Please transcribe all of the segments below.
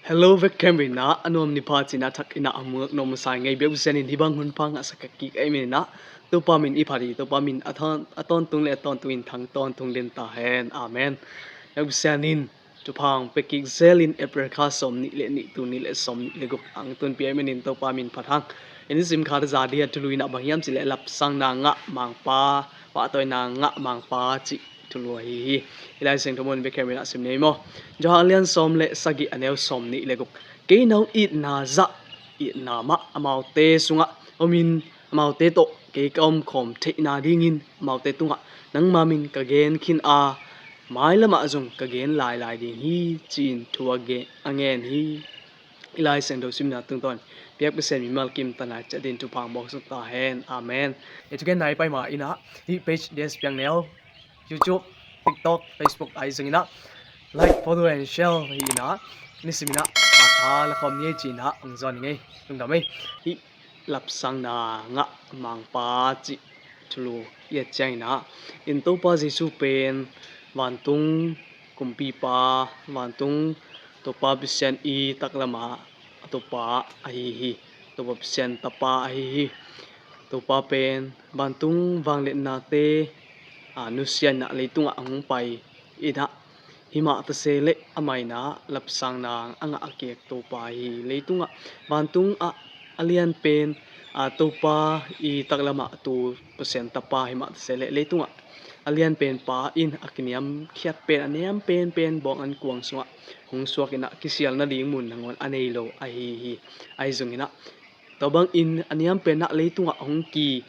Hello vek na anom ni pa china thak ina amuk nom sai ngai beu senin hibang hun pang asakaki ai min na to pa min ipari to pa min aton tung le aton tuin thang ton tung len ta hen amen yak senin to pang peki zelin april kha som ni le som ni le guk ang tun pi min to pa min phathang in sim kha za dia tuluina bangyam chile lap sang na nga mang pa toy na nga mang pa chi tului ilai seng thomon be kemina sim nei mo jo alian som le sagi anel som ni le guk ke nau it na za it na ma amau te sunga omin amau te to ke kom khom the na dingin amau te tunga nang mamin ka gen khin a mai lama jong ka gen lai ding hi chin thua ge angen hi ilai seng do sim na tung ton piak pesen mi mal kim tanai chadin tu phang bok su ta hen amen etuken nai pai ma ina hi page des piang neo YouTube, TikTok, Facebook ay zingina like, follow and share ina ni simina tha la khom ni china ang zon ngai tung da mai hi lap sang na nga mang pa chi thulu ye chaina in to pa jisu pen wan tung kumpi pa wan tung to pa bisen I taklama to pa ai hi to pa bisen tapa ai hi to pa pen wan tung wang le na te nusian na leitunga ang pai ida hima ta sele amaina lapsang na anga akek to pa hi leitunga bantung a alian pen topa I taklama tu percent tapa hima ta sele leitunga alian pen pa in akiniam khiat pen aniam pen bong an kuang suwa hung suakina kisial na ding mun nangon aneilo hi ai zungina tobang in aniam pen na leitunga hung ki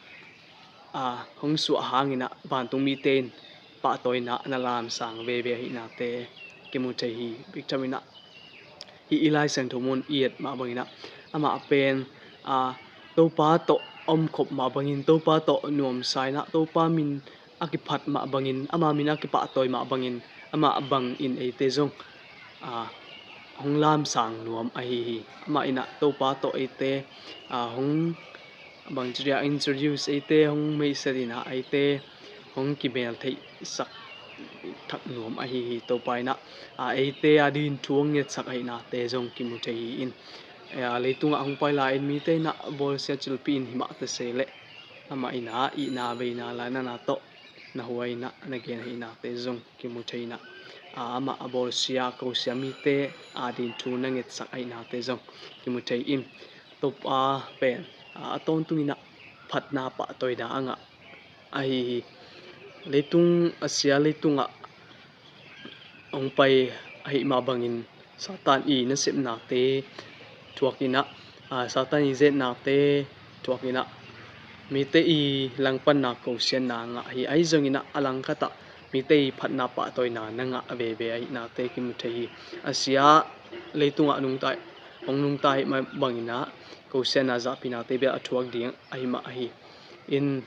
hong su hangina bantung mi ten pa toy na lam sang ve hi na te kimu te hi victamina hi ilai sang thomon iet ma bangina ama pen to pa to om khop ma bangin to pa to nuam sai na to pa min akiphat ma bangin ama min akipa toy ma bangin ama bang in e te jong hong lam sang nuam a hi ama ina to pa to e te hong bang chia introduce ate hong mai sarina ate hong kibel thei sak thak nuam a hi to paina ate adin thuang nge sak ai na te jong kimu thei in leitunga hong pai la in mi te na bol se chulpin hima te sele ama ina I na ve na la na to na huai na gen hi na te jong kimu thei na ama bol sia ko sia mi te adin thu na nge sak ai na te jong kimu thei in to pa pen aton tungina phatna pa toida anga ai leitung asia leitunga ong pai ai ma bangin satan I na sep na te thuakina satan I zet na te thuakina mi te I langpan na ko sian na nga hi ai zongina alang khata mi te phatna pa toina na nga ve ai na te kim thei asia leitunga nung tai ong nung tai ma bangina ko sian na za pina te be athuak ding ai ma hi in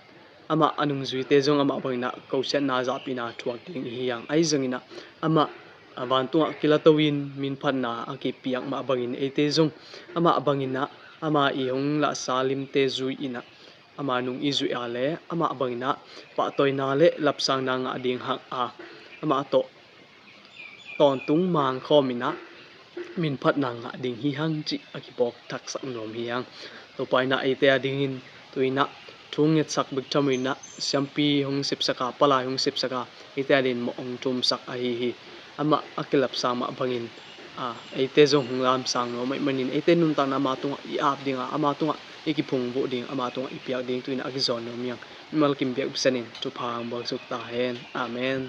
ama anung zui te jong ama bangina ko sian na za pina thuak ding hi yang ai zongina ama awantua kilatowin min phanna aki piak ma bangin ete jong ama bangina ama I hong la salim te zui ina ama nung I zui ale ama bangina pa toina le lapsang na nga ding hak ama to ton tung mang khomina min phatna nga ding hi hang chi akipok thak sak nom hi yang to paina ete adingin tuina thung nge sak bik thamina sampi hong sep saka pala hong sep saka ete adin mo ong tum sak a hi ama akilap sama bangin ete jong hong lam sang no mai manin ete nun ta na ma tunga I ap dinga ama tunga ikipung bo ding ama tunga ipiak ding tuina akizon no miang mal kim biak sanin tu phang bol suk ta hen amen